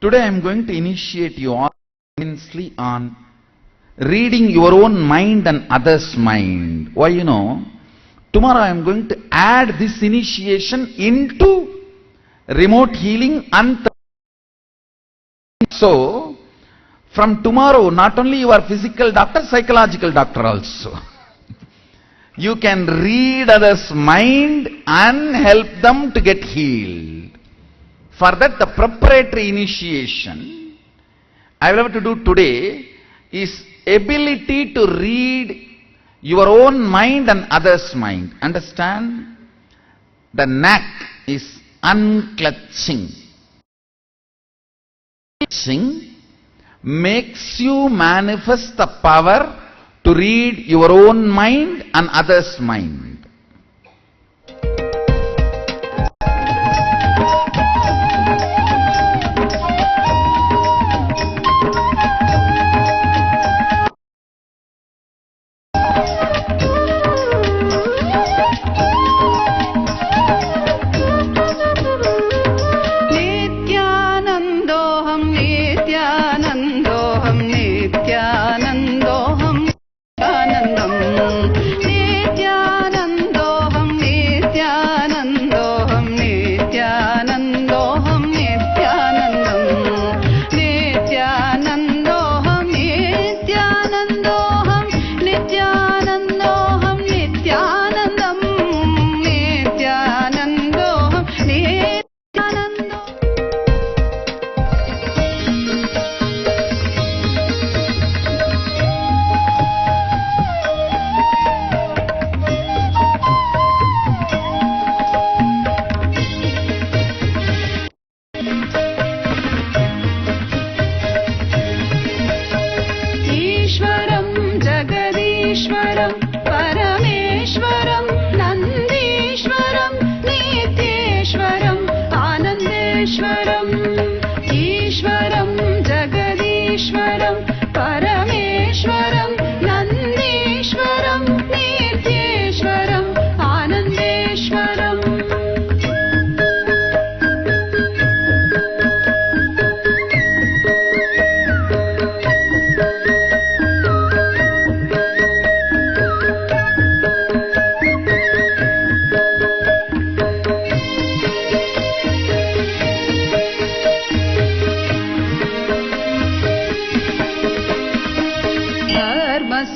Today I am going to initiate you all immensely on reading your own mind and others' mind. Why, tomorrow I am going to add this initiation into remote healing and so from tomorrow not only you are physical doctor, psychological doctor also. You can read others' mind and help them to get healed. For that, the preparatory initiation I will have to do today is ability to read your own mind and others' mind. Understand? The knack is unclutching. Clutching makes you manifest the power to read your own mind and others' mind.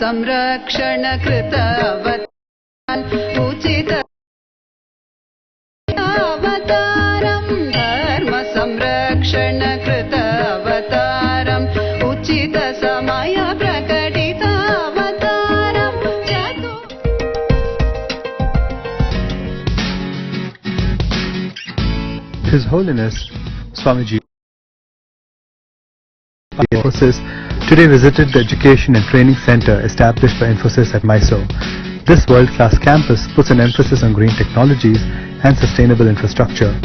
संरक्षण कृत उचित अवतारम धर्म संरक्षण कृत अवतारम उचित समय प्रकटित अवतारम His Holiness Swamiji today visited the Education and Training Center established by Infosys at Mysore. This world-class campus puts an emphasis on green technologies and sustainable infrastructure.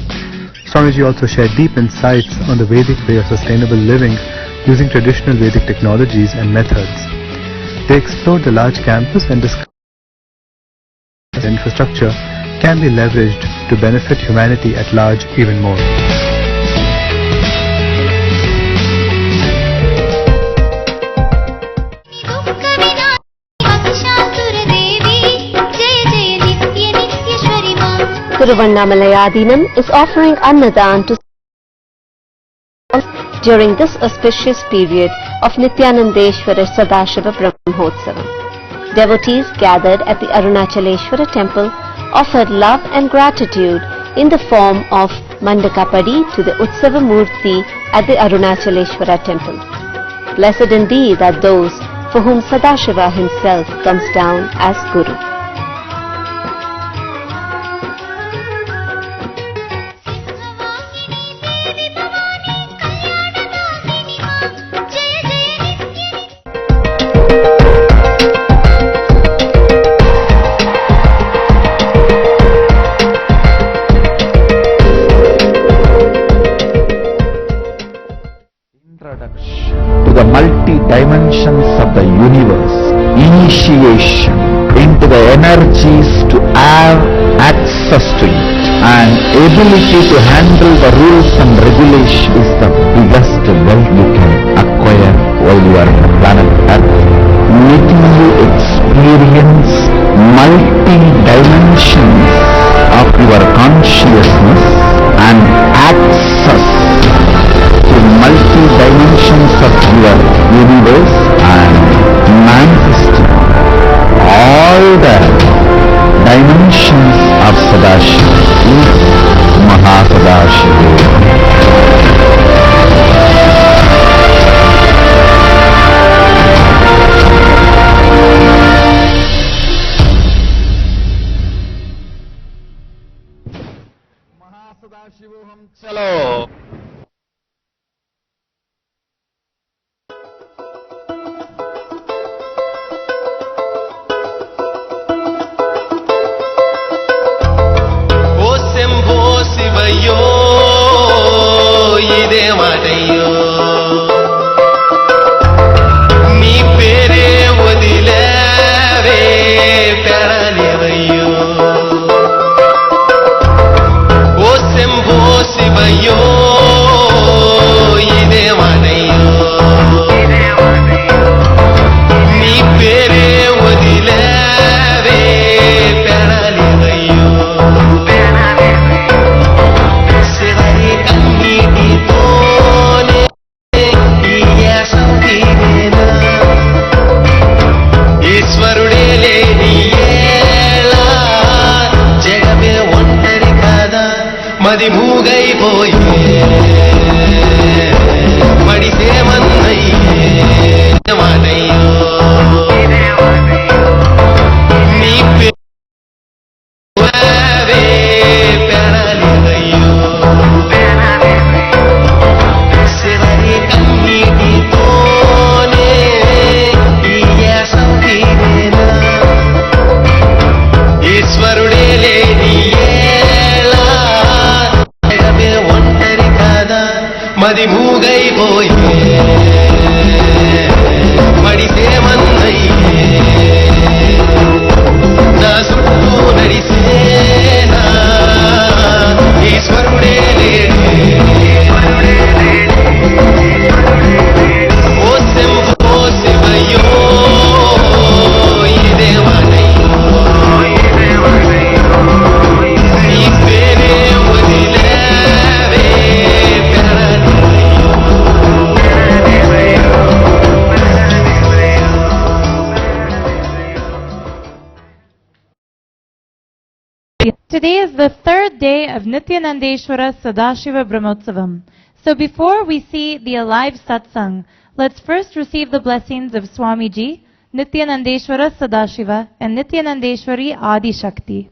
Swamiji also shared deep insights on the Vedic way of sustainable living using traditional Vedic technologies and methods. They explored the large campus and discussed how the infrastructure can be leveraged to benefit humanity at large even more. Tiruvannamalai is offering Annadan to during this auspicious period of Nithyanandeshwara Sadashiva Brahmotsavam. Devotees gathered at the Arunachaleshwara temple offered love and gratitude in the form of Mandakapadi to the Utsava Murti at the Arunachaleshwara temple. Blessed indeed are those for whom Sadashiva himself comes down as Guru. To the multi-dimensions of the universe, initiation into the energies to have access to it. And ability to handle the rules and regulation is the biggest wealth you can acquire while you are on the planet Earth. Making you experience multi-dimensions of your consciousness and access to multi-dimensions of your universe and manifesting all the dimensions of Sadashiva is Mahasadashivoham. Paramashivoham chalo. ఓ శంభో శివయ్యో ఇదే మాటయ్యో నీ పేరే వదిలేవే పెరలేవయ్యో ఓ శంభో శివయ్యో ఇదే మాటయ్యో నీ పేరే వదిలేవే పెరలేవయ్యో శివరి కన్నీటితోనే ఈ యాసం తీరేనా ఈశ్వరుడే లేని ఏలా జగమే ఒంటరి కాదా మది మూగైపోయే మడిసేమన్నయ్యే మాటయ్యో నీ పేరే పెరలేవయ్యో శివరి కన్నీటితోనే ఈ యాసం తీరేనా ఈశ్వరుడే లేని ఏలా జగమే ఒంటరి కాదా మది మూగైపోయే మడిసేమన్నయ్యే నా చుట్టూ నడిసేనా ఈశ్వరుడే లేడే ఓ శంభో శివయ్యో ఇదే మాటయ్యో నీ పేరే వదిలేవే పెరలేవయ్యో Today is the third day of Nithyanandeshwara Sadashiva Brahmotsavam. So before we see the alive Satsang, let's first receive the blessings of Swamiji, Nithyanandeshwara Sadashiva and Nithyanandeshwari Adi Shakti.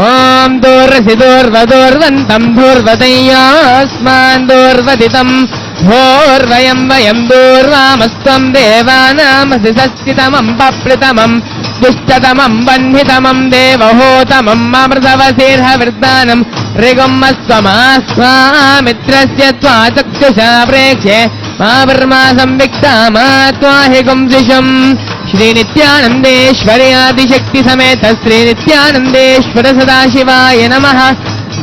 ఓం దూర్వసి దూర్వదూర్వంతం దూర్వదయ్యాస్మాన్ దూర్వదితం భోర్వయం వయం దూర్వామస్త్వం దేవానామసి సస్తితమం పప్లితమం దుష్టతమం వహ్నితమం దేవహోతమం అమృతవశీర్హవృద్ధానం ऋगुम्मस्वमास्वामित्रस्य त्वा चक्षुषा प्रेक्ष्ये मा ब्रह्मा संविक्ता मा त्वाहि गुंसिषम् श्रीनित्यानन्देश्वरि आदिशक्ति समेत श्रीनित्यानन्देश्वर सदाशिवाय नमः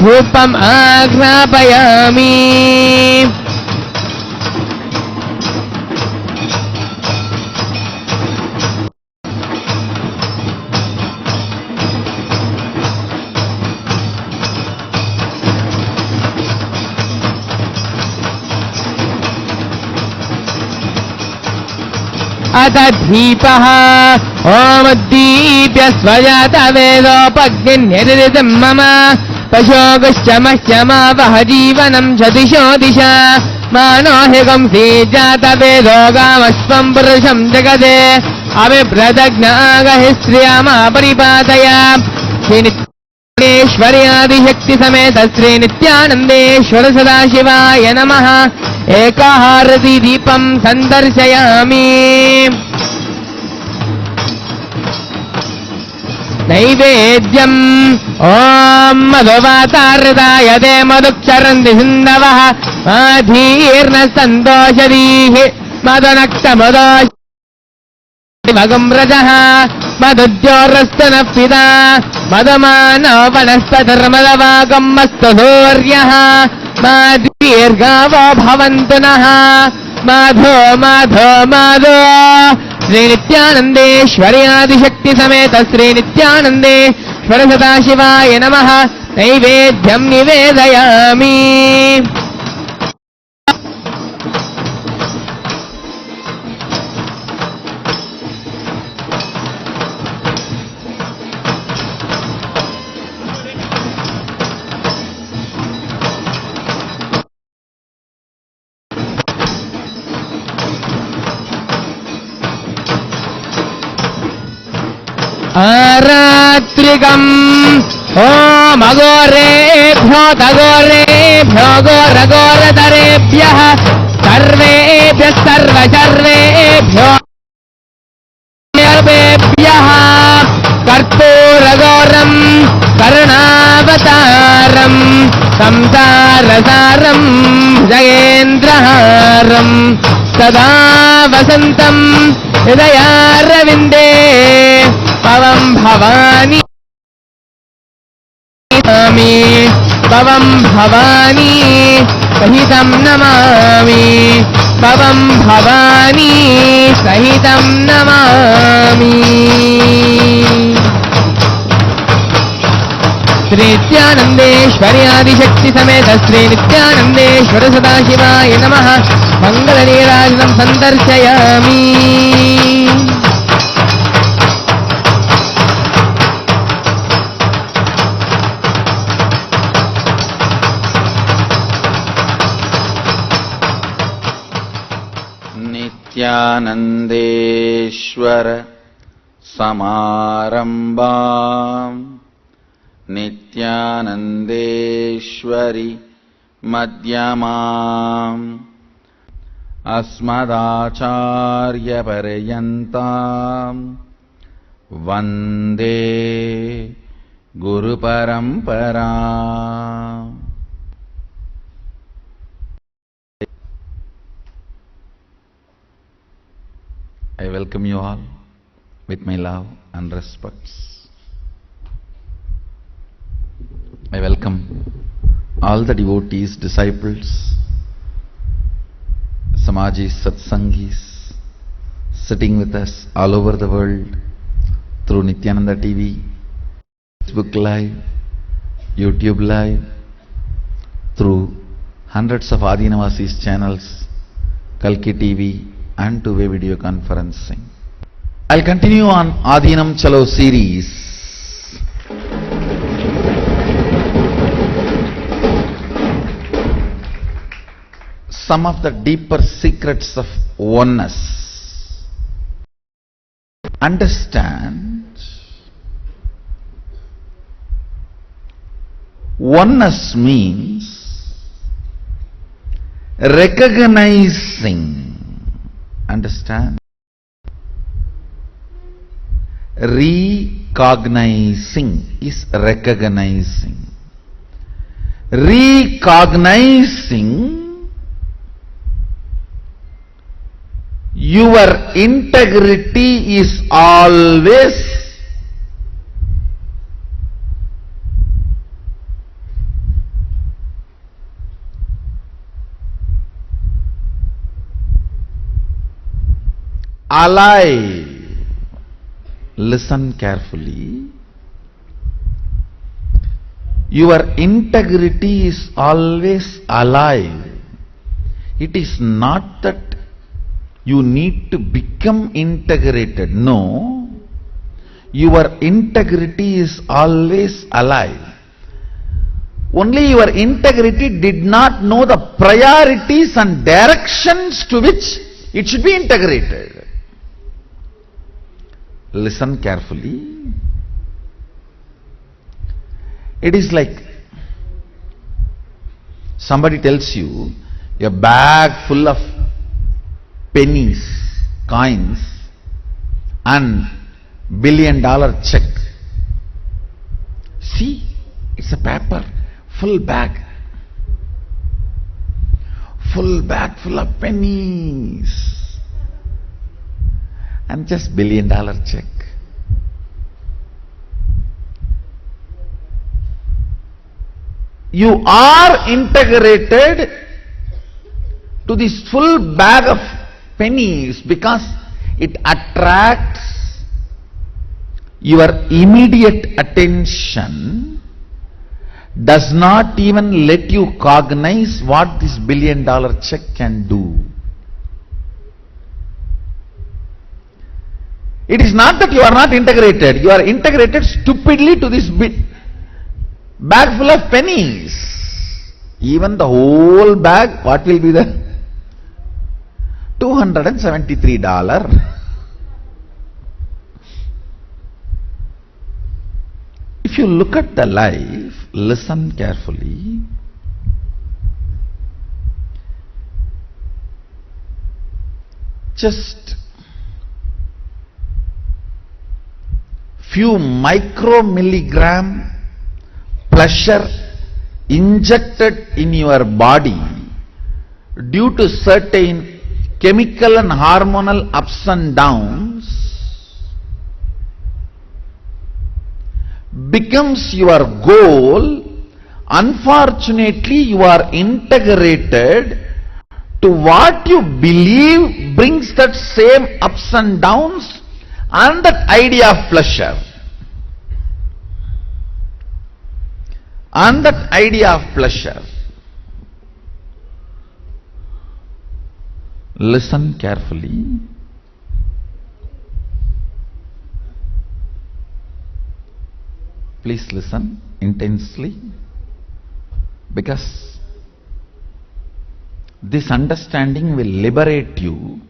रूपम् आज्ञापयामि अतधीपः ओमुद्दीप्य स्वजात वेदोपग्निर्निरितं मम पशोगश्च मह्यमावह जीवनं च दिशो दिशा मानो हि कंसी जातवेदोगामस्वं पुरुषं जगदे अभिभ्रदज्ञागहि स्त्रियामा परिपादय श्रीनित्यानन्देश्वर्यादिशक्ति समेत श्री नित्यानन्देश्वर सदाशिवाय नमः एकाहारति दीपं सन्दर्शयामि नैवेद्यम् ॐ मधुवातारदाय ते मधुक्षरन्ति सिन्धवः माधीर्नस्तन्तोषधीः मधुनक्तमदोषमगम् रजः मधुद्योरस्तनः पिता मदमानो वनस्पतिर्मदवागम् मस्तु सूर्यः माधीर्गावो भवन्तु नः माधो माधो माधो श्री नित्यानन्देश्वर्यादिशक्ति समेत श्री नित्यानन्देश्वर सदाशिवाय नमः नैवेद्यं निवेदयामि आरात्रिकम् ॐ अघोरेभ्यो तघोरेभ्यो घोरघोरतरेभ्यः सर्वेभ्यः सर्वशर्वेभ्यो सर्वेभ्यः कर्पूरघोरम् करुणावतारम् संसारसारम् जयेन्द्रहारम् सदा वसन्तम् हृदयारविन्दे पवं भवानी पवं भवानी सहितं नमामि पवं भवानी सहितं नमामि श्री नित्यानन्देश्वर्यादिशक्ति समेत श्री नित्यानन्देश्वर सदाशिवाय नमः मङ्गलनीराजनं सन्दर्शयामि नित्यानन्देश्वर समारम्भाम् नित्यानन्देश्वरि मध्यमाम् अस्मदाचार्यपर्यन्ताम् वन्दे गुरुपरम्पराम्. I welcome you all with my love and respects. I welcome all the devotees, disciples, Samajis, Satsangis, sitting with us all over the world through Nithyananda TV, Facebook Live, YouTube Live, through hundreds of Adinavasis channels, Kalki TV, and two-way video conferencing. I'll continue on Adinam Chalo series. Some of the deeper secrets of oneness. Understand, oneness means recognizing. Understand? Recognizing is recognizing. Recognizing your integrity is always alive. Listen carefully. Your integrity is always alive. It is not that you need to become integrated. No. Your integrity is always alive. Only your integrity did not know the priorities and directions to which it should be integrated. Listen carefully. It is like somebody tells you a bag full of pennies, coins and $1 billion check. See, it's a paper, full bag full of pennies and just $1 billion check. You are integrated to this full bag of pennies because it attracts your immediate attention, does not even let you cognize what this $1 billion check can do. It is not that you are not integrated, you are integrated stupidly to this bag full of pennies. Even the whole bag, what will be there? $273. If you look at the life, listen carefully. Just few micromilligram pleasure injected in your body due to certain chemical and hormonal ups and downs becomes your goal. Unfortunately, you are integrated to what you believe brings that same ups and downs and that idea of pleasure. And that idea of pleasure. Listen carefully. Please listen intensely, because this understanding will liberate you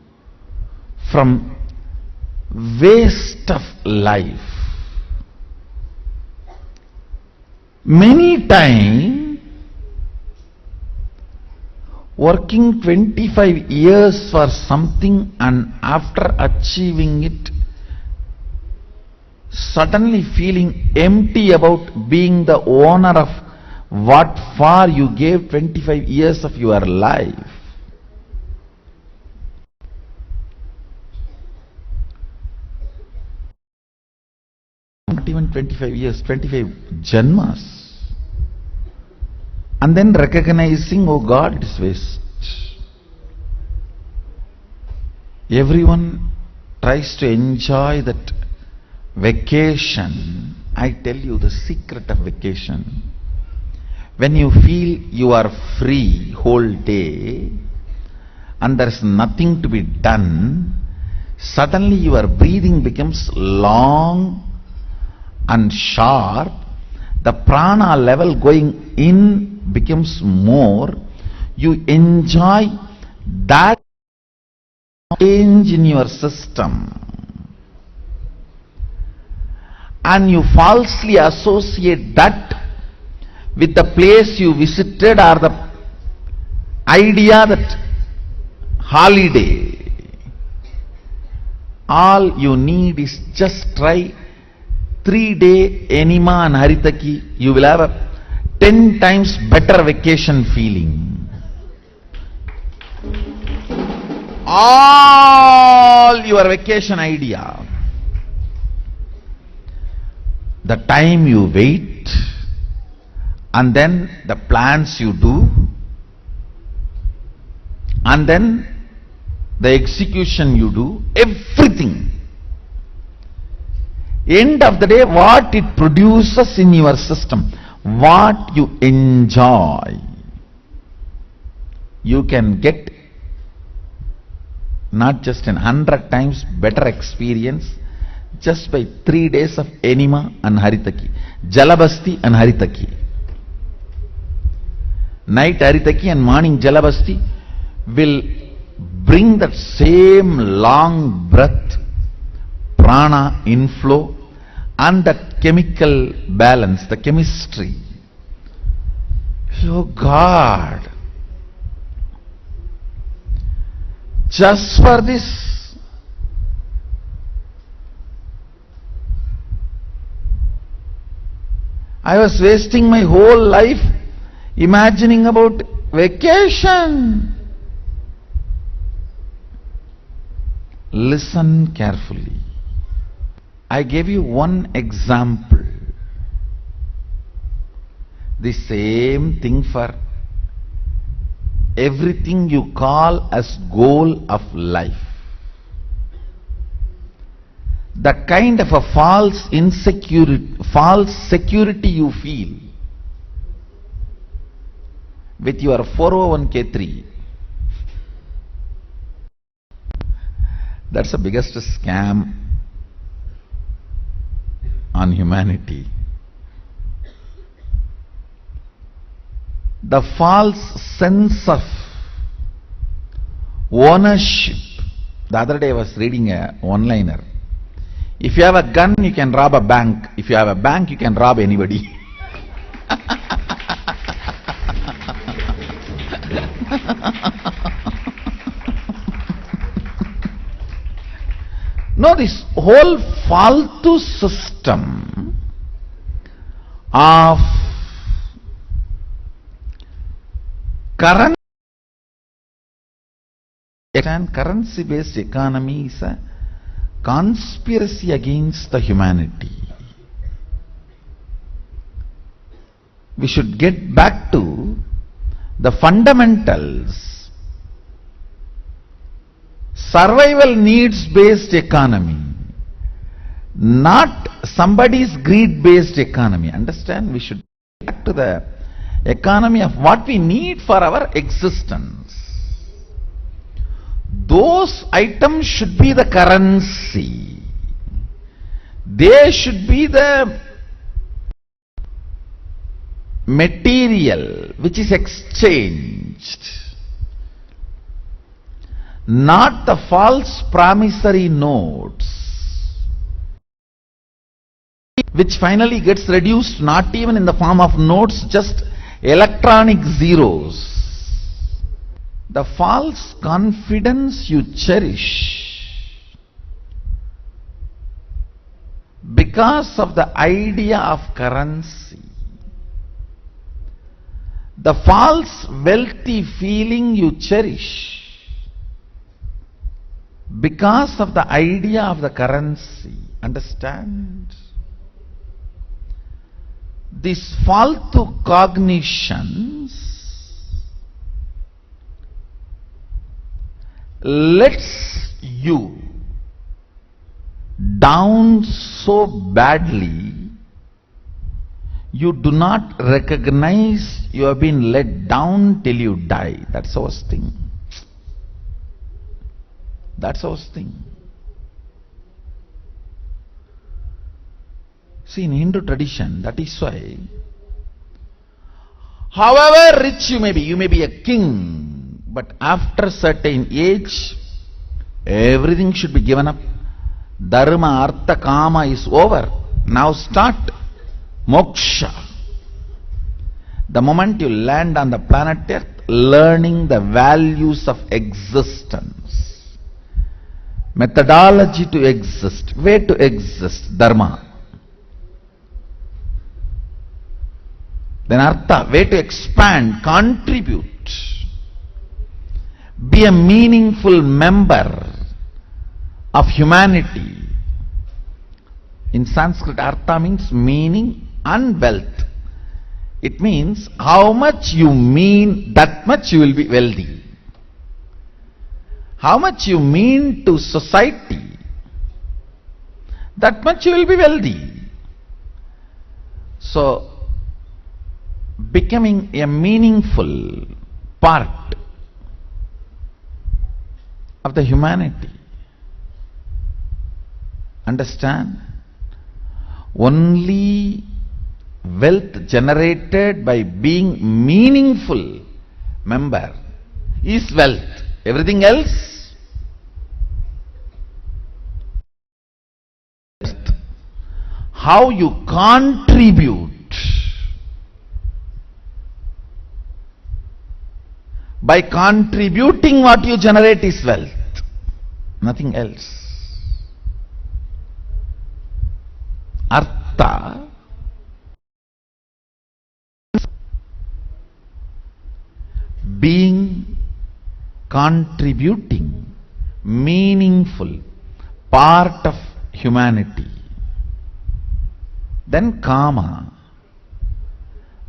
from waste of life. Many times, working 25 years for something and after achieving it, suddenly feeling empty about being the owner of what for you gave 25 years of your life. Not even 25 years, 25 janmas. And then recognizing, oh God, it is waste. Everyone tries to enjoy that vacation. I tell you the secret of vacation. When you feel you are free whole day and there is nothing to be done, suddenly your breathing becomes long and sharp. The prana level going in becomes more. You enjoy that change in your system. And you falsely associate that with the place you visited or the idea that holiday. All you need is just try 3-day enema and haritaki. You will have a 10 times better vacation feeling. All your vacation idea. The time you wait, and then the plans you do, and then the execution you do, everything. End of the day, what it produces in your system, what you enjoy, you can get not just 100 times better experience just by 3 days of enema and haritaki, jalabasti and haritaki. Night Aritaki and morning Jalabasti will bring that same long breath, prana inflow, and that chemical balance, the chemistry. Oh God! Just for this, I was wasting my whole life imagining about vacation. Listen carefully. I gave you one example. The same thing for everything you call as goal of life. The kind of a false security you feel with your 401k3, that's the biggest scam on humanity. The false sense of ownership. The other day I was reading a one-liner. If you have a gun, you can rob a bank. If you have a bank, you can rob anybody. No, this whole faltu system of currency-based economy is a conspiracy against the humanity. We should get back to the fundamentals. Survival needs-based economy, not somebody's greed-based economy. Understand? We should get back to the economy of what we need for our existence. Those items should be the currency. They should be the material which is exchanged, not the false promissory notes, which finally gets reduced not even in the form of notes, just electronic zeros. The false confidence you cherish because of the idea of currency, the false wealthy feeling you cherish because of the idea of the currency. Understand? These faltu cognitions lets you down so badly, you do not recognize you have been let down till you die. That's our thing. That's our thing. See, in Hindu tradition, that is why, however rich you may be a king, but after a certain age, everything should be given up. Dharma, artha, kama is over. Now start moksha. The moment you land on the planet Earth, learning the values of existence, methodology to exist, way to exist, dharma. Then artha, way to expand, contribute, be a meaningful member of humanity. In Sanskrit, artha means meaning and wealth. It means how much you mean, that much you will be wealthy. How much you mean to society, that much you will be wealthy. So, becoming a meaningful part of the humanity. Understand? Only wealth generated by being meaningful member is wealth. Everything else, how you contribute. By contributing, what you generate is wealth, nothing else. Artha, being, contributing, meaningful, part of humanity. Then Kama,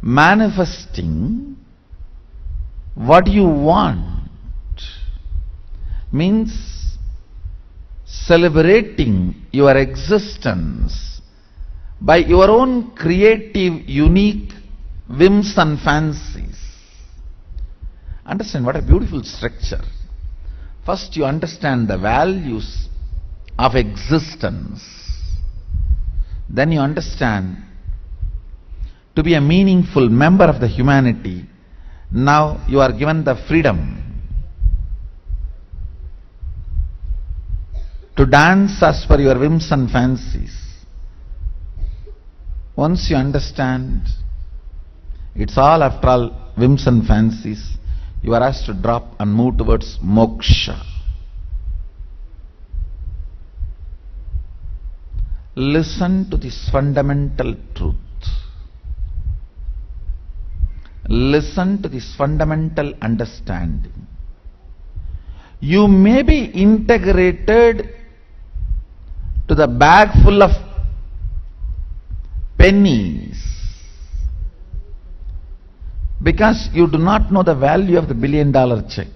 manifesting what you want, means celebrating your existence by your own creative, unique whims and fancies. Understand what a beautiful structure. First you understand the values of existence. Then you understand to be a meaningful member of the humanity. Now you are given the freedom to dance as per your whims and fancies. Once you understand, it's all after all whims and fancies, you are asked to drop and move towards moksha. Listen to this fundamental truth. Listen to this fundamental understanding. You may be integrated to the bag full of pennies because you do not know the value of the $1 billion check.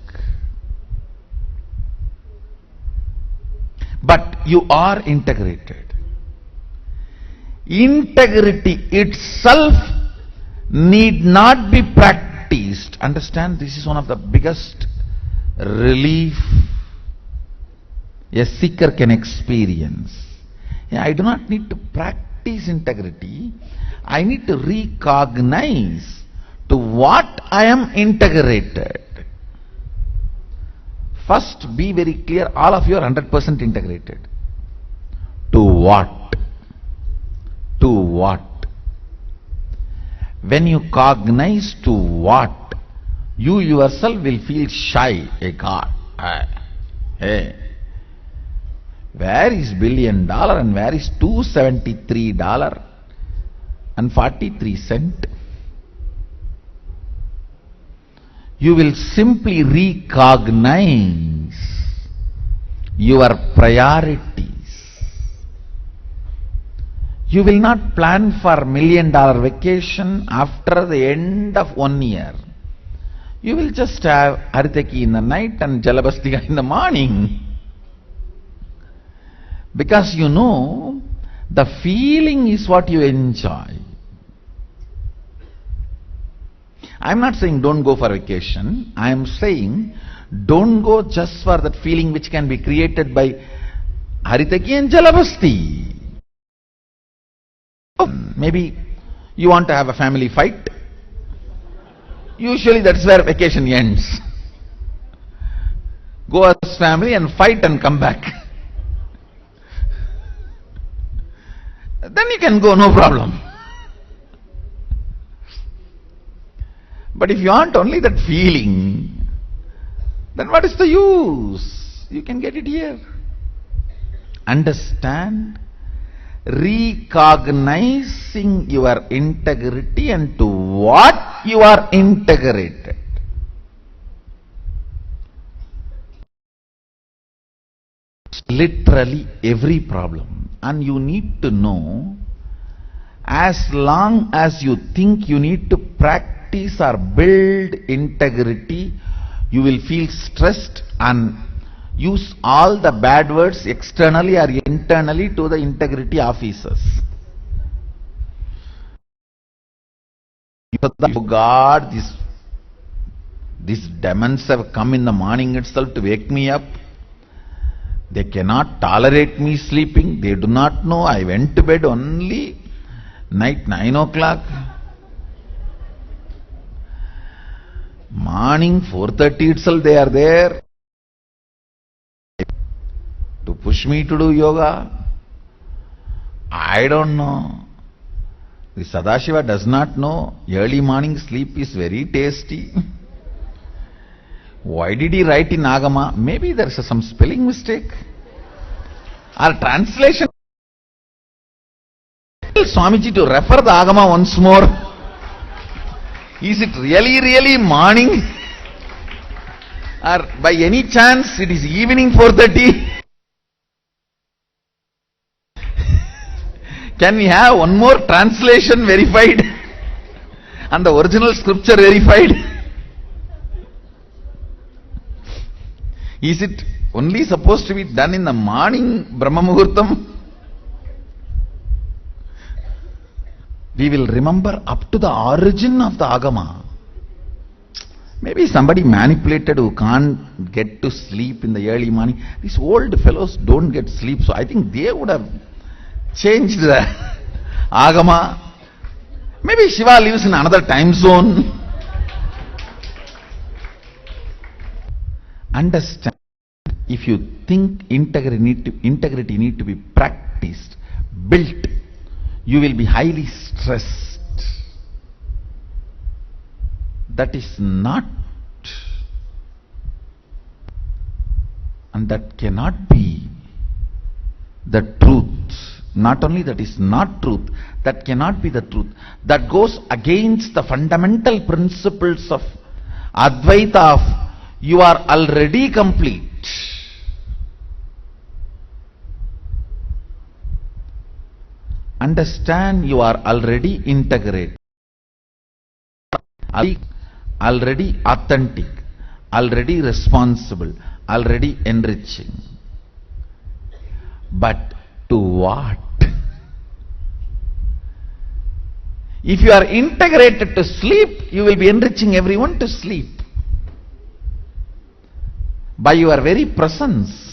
But you are integrated. Integrity itself need not be practiced. Understand, this is one of the biggest relief a seeker can experience. I do not need to practice integrity. I need to recognize to what I am integrated. First, be very clear, all of you are 100% integrated. To what? To what? When you cognize to what, you yourself will feel shy. Hey God, hey, where is $1 billion and where is $273.43? You will simply recognize your priorities. You will not plan for $1 million vacation after the end of 1 year. You will just have Haritaki in the night and Jalabastika in the morning. Because you know, the feeling is what you enjoy. I am not saying don't go for vacation. I am saying don't go just for that feeling which can be created by Haritaki and Jalabasti. Maybe you want to have a family fight. Usually that's where vacation ends. Go as family and fight and come back. Then you can go, no problem. But if you want only that feeling, then what is the use? You can get it here. Understand? Recognizing your integrity and to what you are integrated. Literally every problem. And you need to know, as long as you think you need to practice or build integrity, you will feel stressed and use all the bad words externally or internally to the integrity officers. Oh God, these demons have come in the morning itself to wake me up. They cannot tolerate me sleeping. They do not know I went to bed only night 9 o'clock. morning 4:30 itself they are there to push me to do yoga. I don't know. The Sadashiva does not know early morning sleep is very tasty. Why did he write in Agama? Maybe there is some spelling mistake or translation. Tell Swamiji to refer the Agama once more. Is it really morning? Or by any chance it is evening 4:30? Can we have one more translation verified and the original scripture verified? Is it only supposed to be done in the morning Brahma Muhurtam? We will remember up to the origin of the Agama. Maybe somebody manipulated who can't get to sleep in the early morning. These old fellows don't get sleep, so I think they would have changed the Agama. Maybe Shiva lives in another time zone. Understand, if you think integrity need to be practiced, built, you will be highly stressed. That is not, and that cannot be the truth. Not only that is not truth, that cannot be the truth. That goes against the fundamental principles of Advaita of you are already complete. Understand, you are already integrated, already authentic, already responsible, already enriching. But to what? If you are integrated to sleep, you will be enriching everyone to sleep. By your very presence.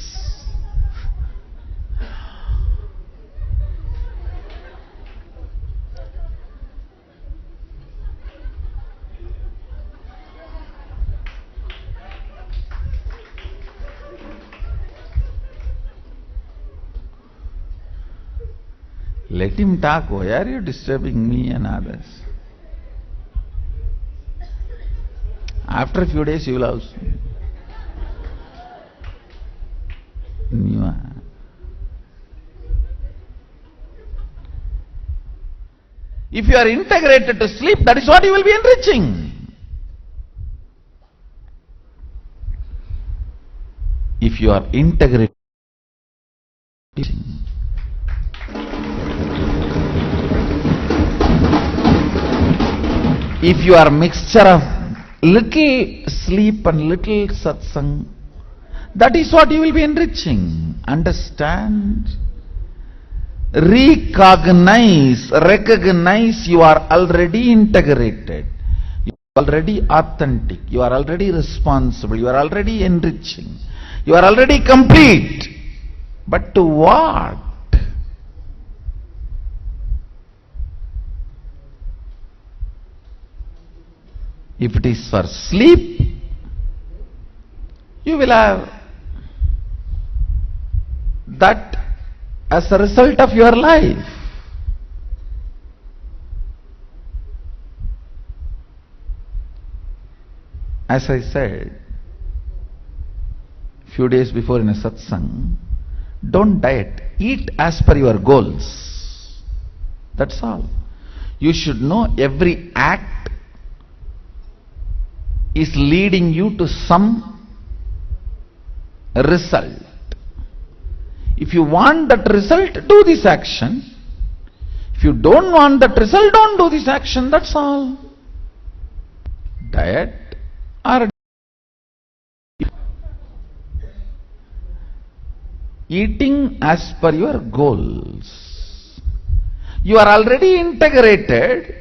Let him talk. Why are you disturbing me and others? After a few days you will also. If you are integrated to sleep, that is what you will be enriching. If you are integrated, if you are mixture of little sleep and little satsang, that is what you will be enriching. Understand? Recognize you are already integrated. You are already authentic. You are already responsible. You are already enriching. You are already complete. But to what? If it is for sleep, you will have that as a result of your life. As I said few days before in a satsang, don't diet, eat as per your goals. That's all. You should know every act is leading you to some result. If you want that result, do this action. If you don't want that result, don't do this action. That's all. Diet or eating as per your goals. You are already integrated.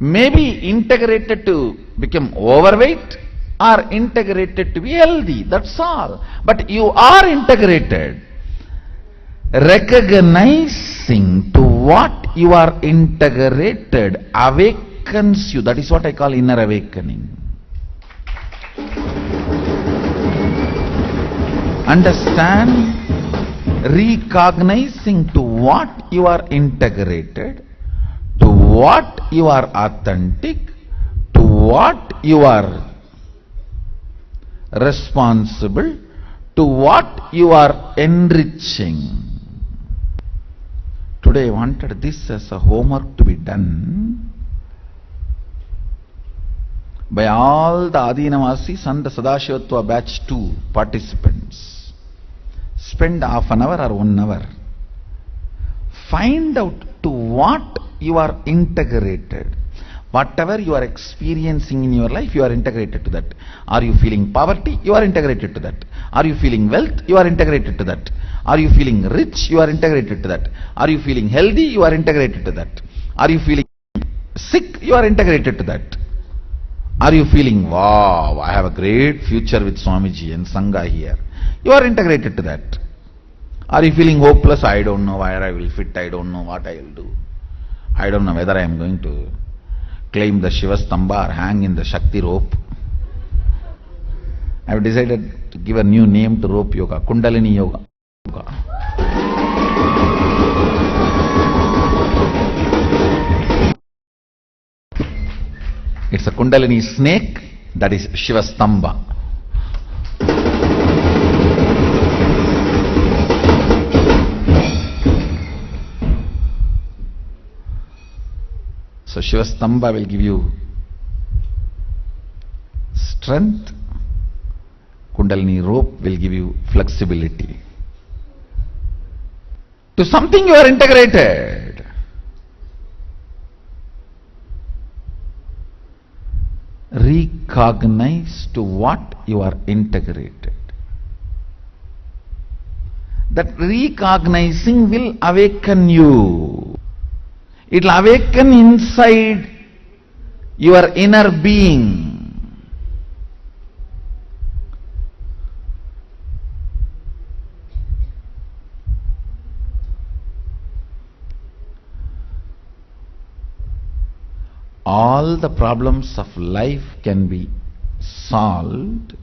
Maybe integrated to become overweight or integrated to be healthy. That's all. But you are integrated. Recognizing to what you are integrated, awake awakens you. That is what I call inner awakening. Understand, recognizing to what you are integrated, to what you are authentic, to what you are responsible, to what you are enriching. Today I wanted this as a homework to be done by all the Adinavasis and the Sadashivatva batch 2 participants. Spend half an hour or 1 hour. Find out to what you are integrated. Whatever you are experiencing in your life, you are integrated to that. Are you feeling poverty? You are integrated to that. Are you feeling wealth? You are integrated to that. Are you feeling rich? You are integrated to that. Are you feeling healthy? You are integrated to that. Are you feeling sick? You are integrated to that. Are you feeling, wow, I have a great future with Swamiji and Sangha here? You are integrated to that. Are you feeling hopeless? I don't know where I will fit. I don't know what I will do. I don't know whether I am going to claim the Shiva Stamba or hang in the Shakti rope. I have decided to give a new name to rope yoga, Kundalini yoga. It's a Kundalini snake, that is Shiva Stamba. So Shiva Stamba will give you strength, Kundalini rope will give you flexibility. To something you are integrated. Recognize to what you are integrated. That recognizing will awaken you. It will awaken inside your inner being. All the problems of life can be solved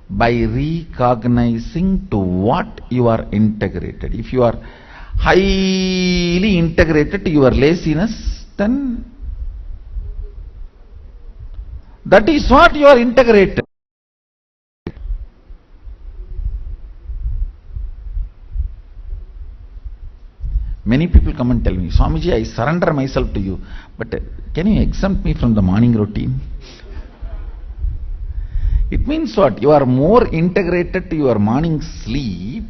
by recognizing to what you are integrated. If you are highly integrated to your laziness, then that is what you are integrated. Many people come and tell me, Swamiji, I surrender myself to you, but can you exempt me from the morning routine? It means what? You are more integrated to your morning sleep,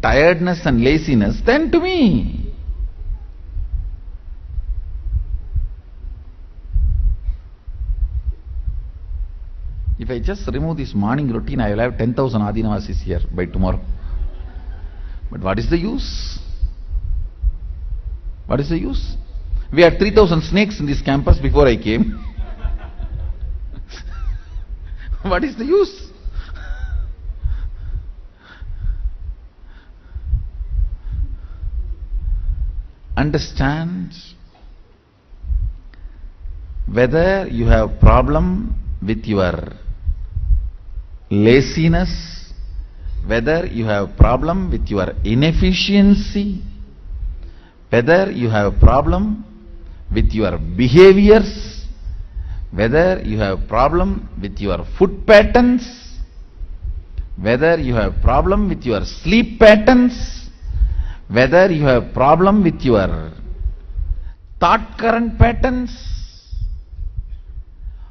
tiredness and laziness than to me. If I just remove this morning routine, I will have 10,000 Adinavasis here by tomorrow. But what is the use? What is the use? We had 3,000 snakes in this campus before I came. What is the use? Understand whether you have problem with your laziness, whether you have problem with your inefficiency, whether you have problem with your behaviors, whether you have problem with your food patterns, whether you have problem with your sleep patterns, whether you have problem with your thought current patterns,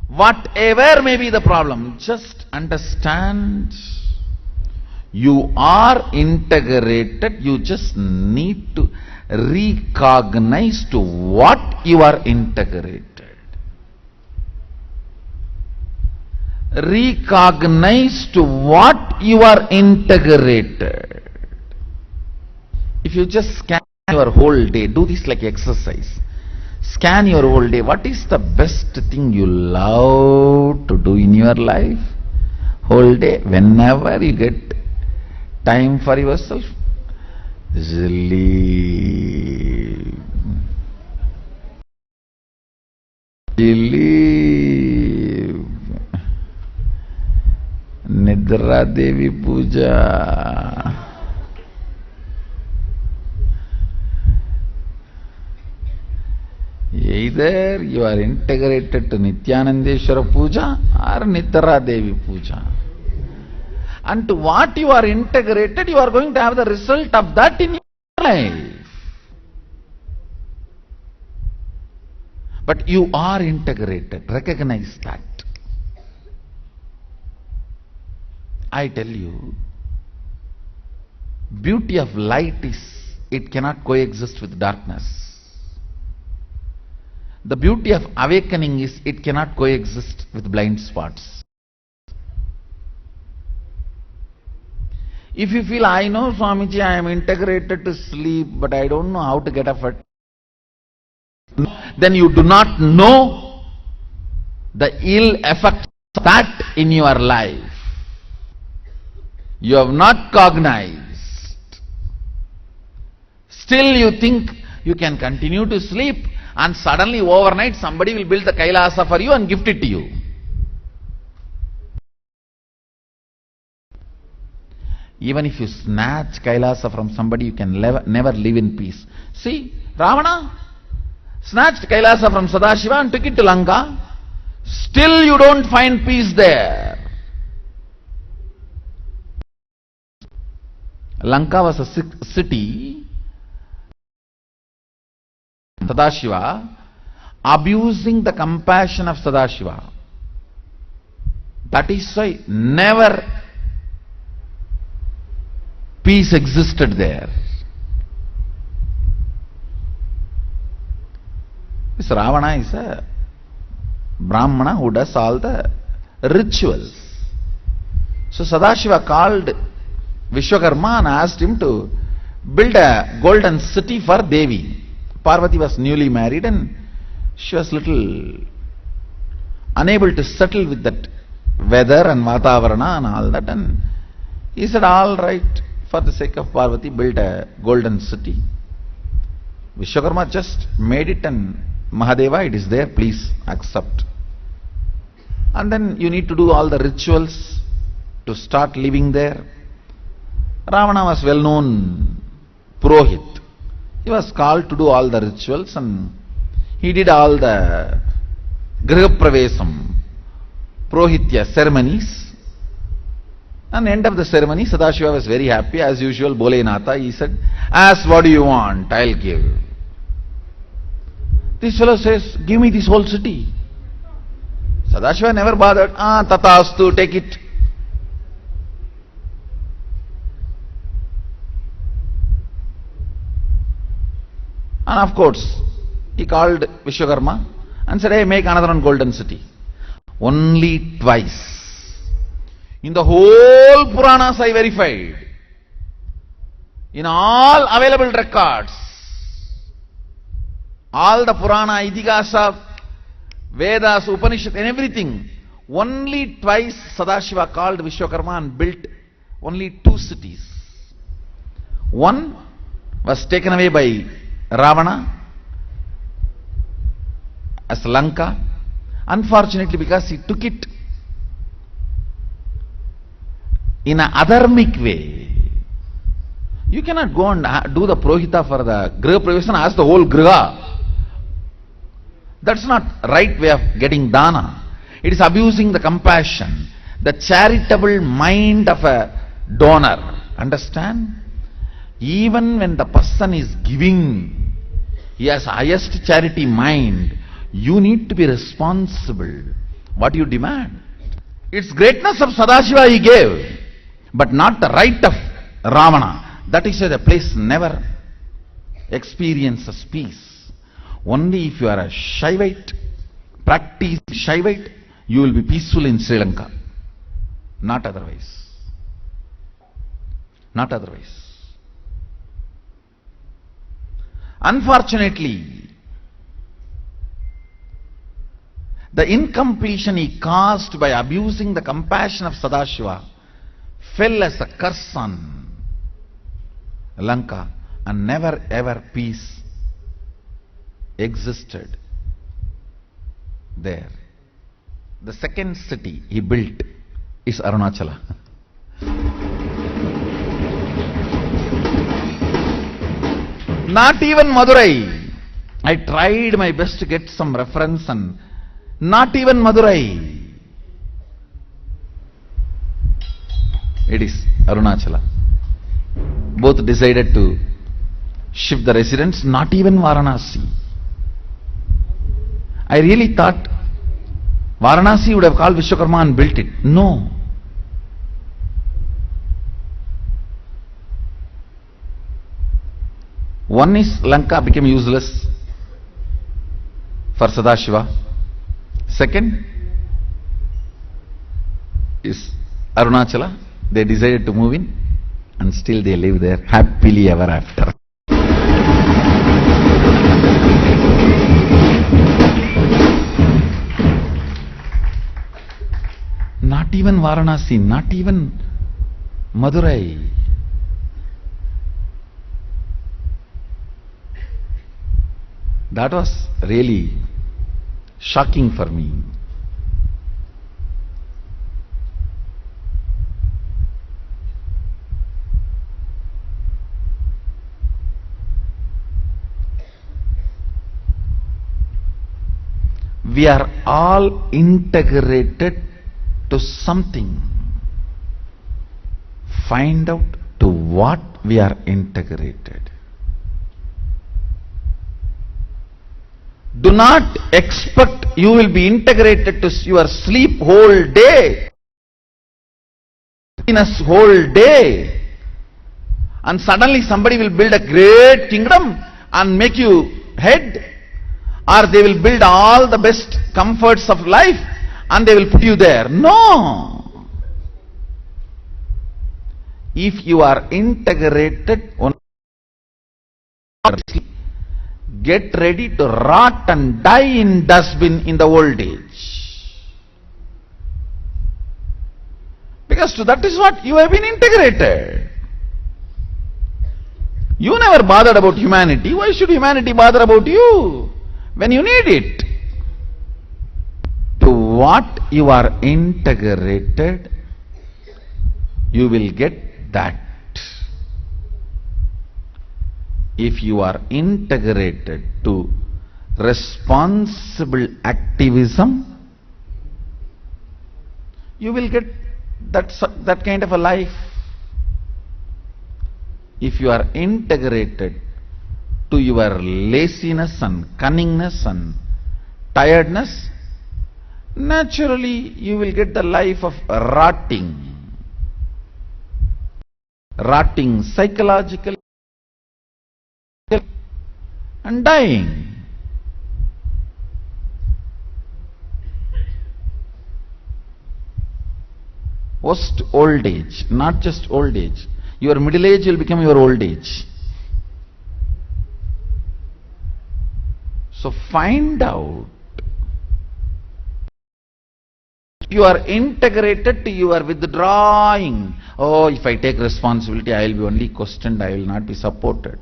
whatever may be the problem, just understand you are integrated. You just need to recognize to what you are integrated. Recognize to what you are integrated. If you just scan your whole day, do this like exercise. Scan your whole day. What is the best thing you love to do in your life? Whole day, whenever you get time for yourself, sleep. Believe. Nidra Devi Puja. Either you are integrated to Nithyanandeshwara Puja or Nidra Devi Puja. And to what you are integrated, you are going to have the result of that in your life. But you are integrated. Recognize that. I tell you, beauty of light is, it cannot coexist with darkness. The beauty of awakening is, it cannot coexist with blind spots. If you feel, I know Swamiji, I am integrated to sleep, but I don't know how to get up at, then you do not know the ill effect of that in your life. You have not cognized. Still you think you can continue to sleep, and suddenly overnight somebody will build the Kailasa for you and gift it to you. Even if you snatch Kailasa from somebody, you can never live in peace. See, Ravana snatched Kailasa from Sadashiva and took it to Lanka. Still you don't find peace there. Lanka was a city, Sadashiva, abusing the compassion of Sadashiva. That is why never peace existed there. This Ravana is a Brahmana who does all the rituals. So Sadashiva called Vishwakarma and asked him to build a golden city for Devi. Parvati was newly married and she was little unable to settle with that weather and Vatavarana and all that, and he said, all right, for the sake of Parvati, build a golden city. Vishwakarma just made it, and Mahadeva, it is there, please accept. And then you need to do all the rituals to start living there. Ravana was well-known Purohit. He was called to do all the rituals, and he did all the Grihapravesam, Purohitya ceremonies. And end of the ceremony, Sadashiva was very happy. As usual, Bolenatha, he said, ask what do you want, I'll give. This fellow says, give me this whole city. Sadashiva never bothered. Tathastu, take it. And of course, he called Vishwakarma and said, hey, make another one golden city. Only twice. In the whole Puranas I verified. In all available records, all the Purana, Idihasa, Vedas, Upanishad and everything, only twice Sadashiva called Vishwakarma and built only 2 cities. One was taken away by Ravana as Lanka, unfortunately because he took it in an adharmic way. You cannot go and do the Purohita for the Griha Pravesam and ask the whole Griha. That's not right way of getting dana. It is abusing the compassion, the charitable mind of a donor. Understand? Even when the person is giving, he has highest charity mind, you need to be responsible. What you demand? It's greatness of Sadashiva he gave, but not the right of Ravana. That is why the place never experiences peace. Only if you are a Shaivite, practice Shaivite, you will be peaceful in Sri Lanka. Not otherwise. Not otherwise. Unfortunately, the incompletion he caused by abusing the compassion of Sadashiva fell as a curse on Lanka, and never ever peace existed. there. The second city he built is Arunachala. Not even Madurai. I tried my best to get some reference, and not even Madurai. It is Arunachala. Both decided to shift the residence, not even Varanasi. I really thought Varanasi would have called Vishwakarma and built it. No. One is Lanka became useless for Sadashiva. Second is Arunachala. They decided to move in and still they live there happily ever after. Not even Varanasi, not even Madurai. That was really shocking for me. We are all integrated to something. Find out to what we are integrated. Do not expect you will be integrated to your sleep whole day, happiness whole day, and suddenly somebody will build a great kingdom and make you head, or they will build all the best comforts of life and they will put you there. No. If you are integrated, get ready to rot and die in dustbin in the old age. Because that is what you have been integrated. You never bothered about humanity. Why should humanity bother about you when you need it? To what you are integrated, you will get that. If you are integrated to responsible activism, you will get that kind of a life. If you are integrated to your laziness and cunningness and tiredness, naturally you will get the life of rotting. Rotting psychologically and dying. Worst old age, not just old age. Your middle age will become your old age. So find out. You are integrated to your withdrawing. Oh, if I take responsibility, I will be only questioned, I will not be supported.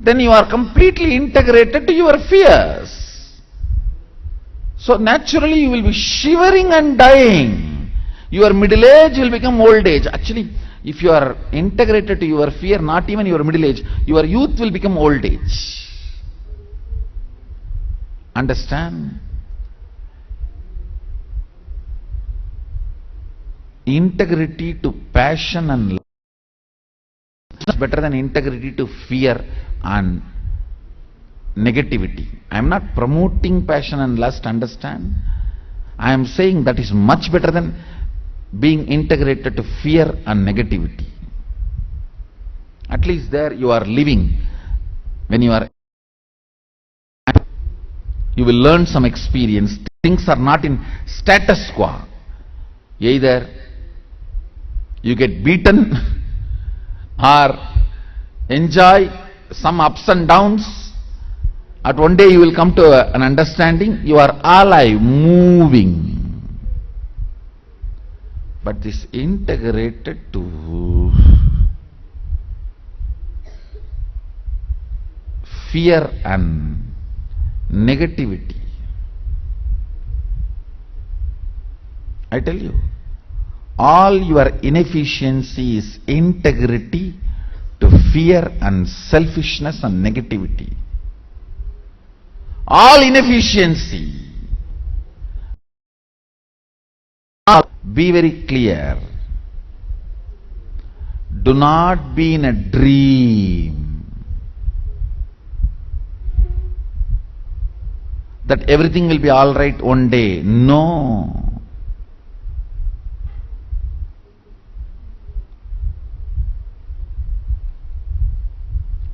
Then you are completely integrated to your fears. So naturally you will be shivering and dying. Your middle age will become old age. Actually, if you are integrated to your fear, not even your middle age, your youth will become old age. Understand? Integrity to passion and love is better than integrity to fear and negativity. I am not promoting passion and lust, understand? I am saying that is much better than being integrated to fear and negativity. At least there you are living. When you are, you will learn some experience. Things are not in status quo. Either you get beaten or enjoy some ups and downs. At one day you will come to an understanding. You are alive, moving. But this integrated to fear and negativity. I tell you, all your inefficiency is integrity to fear and selfishness and negativity. All inefficiency. Be very clear. Do not be in a dream that everything will be all right one day. No.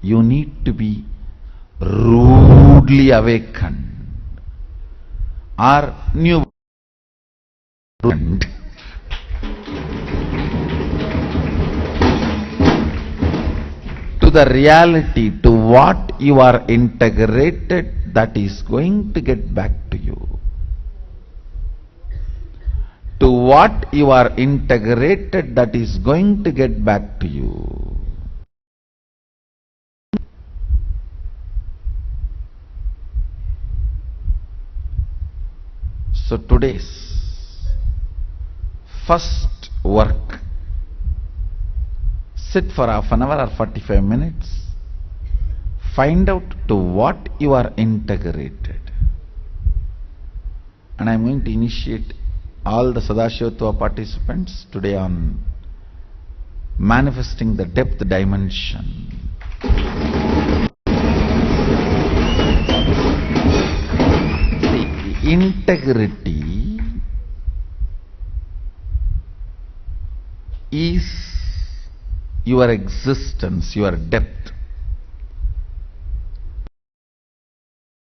You need to be rudely awakened or new to the reality, to what you are integrated, that is going to get back to you. To what you are integrated, that is going to get back to you. So today's first work, sit for half an hour or 45 minutes, find out to what you are integrated. And I am going to initiate all the Sadashivatva participants today on manifesting the depth dimension. See, integrity is your existence, your depth.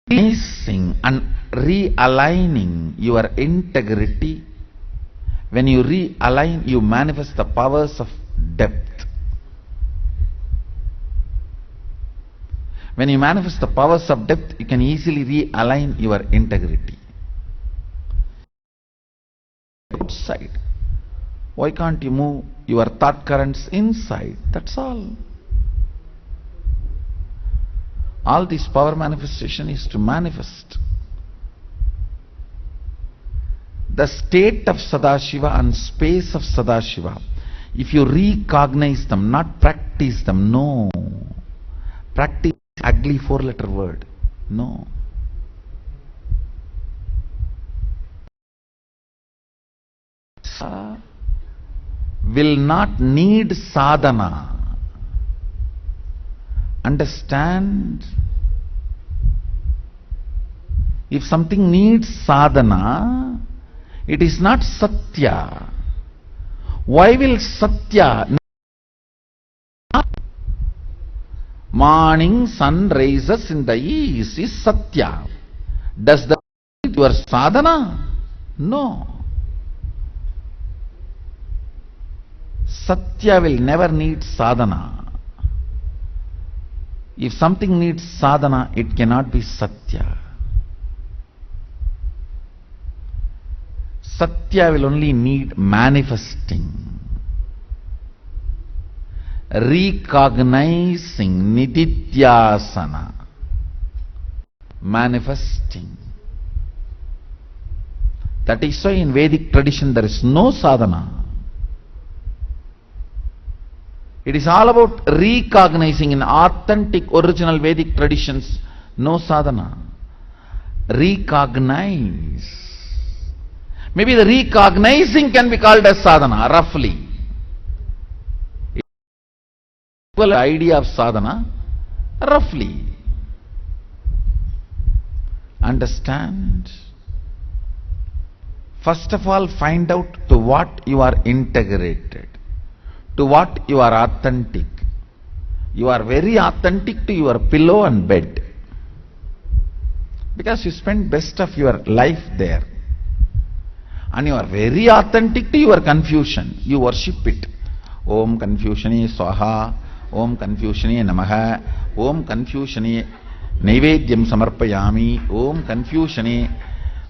Placing and realigning your integrity, when you realign, you manifest the powers of depth. When you manifest the powers of depth, you can easily realign your integrity. Outside. Why can't you move your thought currents inside? That's all. All this power manifestation is to manifest the state of Sadashiva and space of Sadashiva. If you recognize them, not practice them, no. Practice is ugly 4-letter word. No. Will not need sadhana. Understand? If something needs sadhana, it is not satya. Why will satya? Morning sun rises in the east is satya. Does that need your sadhana? No. Satya will never need sadhana. If something needs sadhana, it cannot be satya. Satya will only need manifesting. Recognizing, nididhyasana. Manifesting. That is why in Vedic tradition there is no sadhana. It is all about recognizing in authentic original Vedic traditions, no sadhana. Recognize. Maybe the recognizing can be called as sadhana, roughly. Equal idea of sadhana, roughly. Understand? First of all, find out to what you are integrated. To what you are authentic. You are very authentic to your pillow and bed. Because you spend best of your life there. And you are very authentic to your confusion. You worship it. Om Confusione Swaha. Om Confusione Namaha. Om Confusione Naivedyam Samarpayami. Om Confusione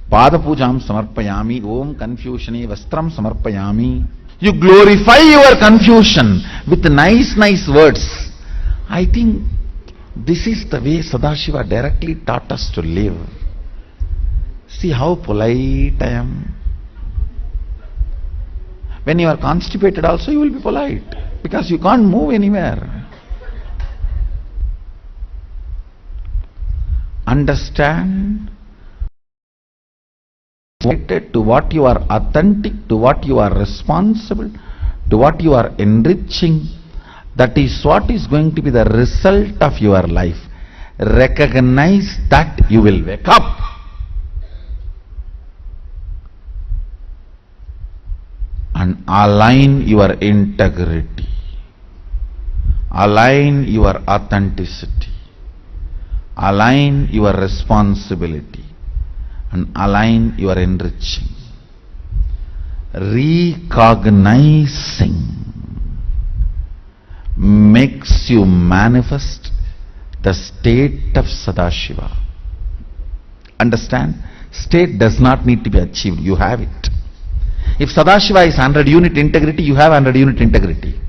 Padapujam Samarpayami. Om Confusione Vastram Samarpayami. You glorify your confusion with nice words. I think This is the way Sadashiva directly taught us to live. See how polite I am. When you are constipated also, you will be polite, because you can't move anywhere. Understand to what you are authentic, to what you are responsible, to what you are enriching. That is what is going to be the result of your life. Recognize that, you will wake up. And align your integrity. Align your authenticity. Align your responsibility. And align your enriching. Recognizing makes you manifest the state of Sadashiva. Understand? State does not need to be achieved, you have it. If Sadashiva is 100 unit integrity, you have 100 unit integrity.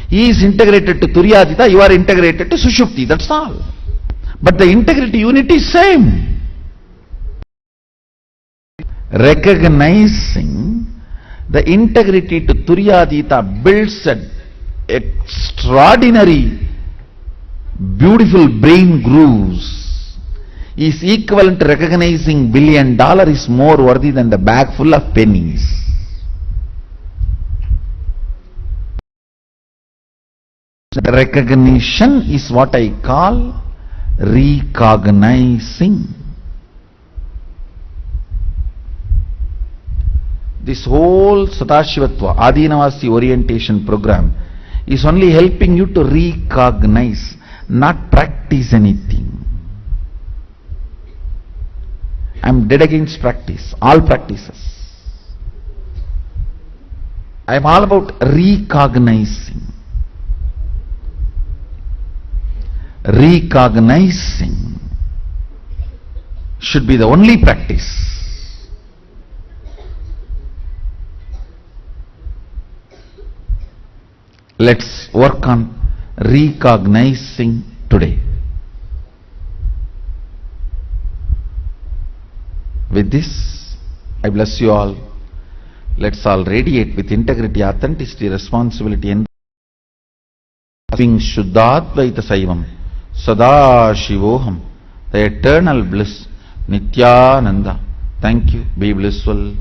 He is integrated to Turyadita, you are integrated to Sushupti, that's all. But the integrity unit is same. Recognizing the integrity to Turyadita builds an extraordinary, beautiful brain grooves, is equivalent to recognizing $1 billion is more worthy than the bag full of pennies. The recognition is what I call recognizing. This whole Sadashivatva, Adinavasi orientation program is only helping you to recognize, not practice anything. I am dead against practice, all practices. I am all about recognizing. Recognizing should be the only practice. Let's work on recognizing today. With this, I bless you all. Let's all radiate with integrity, authenticity, responsibility, and being Shuddhadvaita Saivam, Sadashivoham, the eternal bliss, Nithyananda. Thank you. Be blissful.